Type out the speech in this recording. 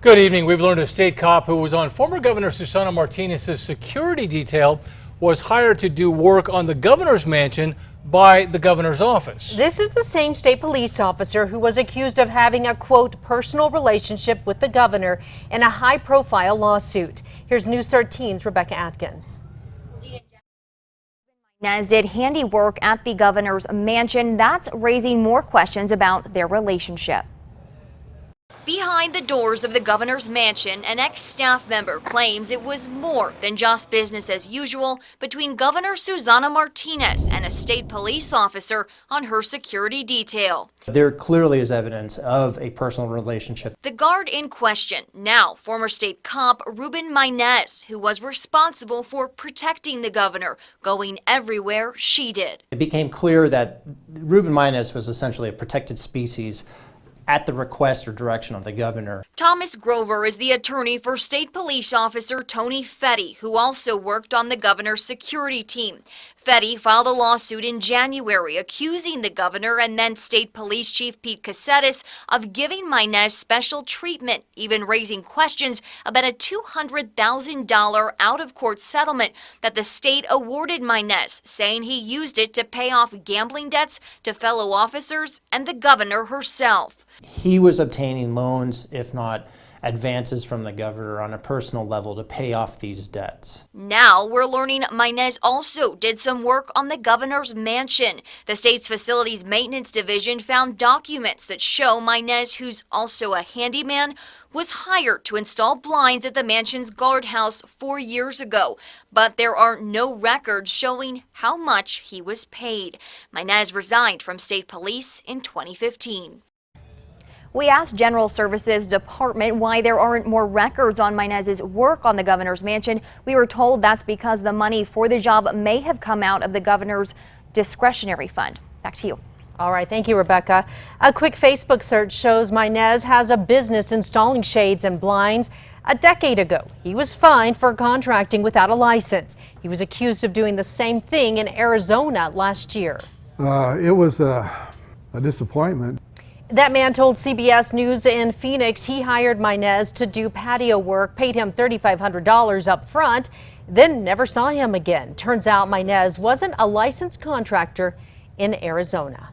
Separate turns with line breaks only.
Good evening. We've learned a state cop who was on former Governor Susana Martinez's security detail was hired to do work on the governor's mansion by the governor's office.
This is the same state police officer who was accused of having a, quote, personal relationship with the governor in a high-profile lawsuit. Here's News 13's Rebecca Atkins.
Martinez did handiwork at the governor's mansion. That's raising more questions about their relationship.
Behind the doors of the governor's mansion, an ex-staff member claims it was more than just business as usual between Governor Susana Martinez and a state police officer on her security detail.
There clearly is evidence of a personal relationship.
The guard in question, now former state cop Ruben Martinez, who was responsible for protecting the governor, going everywhere she did.
It became clear that Ruben Martinez was essentially a protected species at the request or direction of the governor.
Thomas Grover is the attorney for State Police Officer Tony Fetty, who also worked on the governor's security team. Fetty filed a lawsuit in January accusing the governor and then State Police Chief Pete Cassettis of giving Martinez special treatment, even raising questions about a $200,000 out-of-court settlement that the state awarded Martinez, saying he used it to pay off gambling debts to fellow officers and the governor herself.
He was obtaining loans, if not advances from the governor on a personal level to pay off these debts.
Now we're learning Martinez also did some work on the governor's mansion. The state's facilities maintenance division found documents that show Martinez, who's also a handyman, was hired to install blinds at the mansion's guardhouse 4 years ago. But there are no records showing how much he was paid. Martinez resigned from state police in 2015.
We asked General Services Department why there aren't more records on Martinez's work on the governor's mansion. We were told that's because the money for the job may have come out of the governor's discretionary fund. Back to you.
All right, thank you, Rebecca. A quick Facebook search shows Martinez has a business installing shades and blinds. A decade ago, he was fined for contracting without a license. He was accused of doing the same thing in Arizona last year.
It was a disappointment.
That man told CBS News in Phoenix he hired Martinez to do patio work, paid him $3,500 up front, then never saw him again. Turns out Martinez wasn't a licensed contractor in Arizona.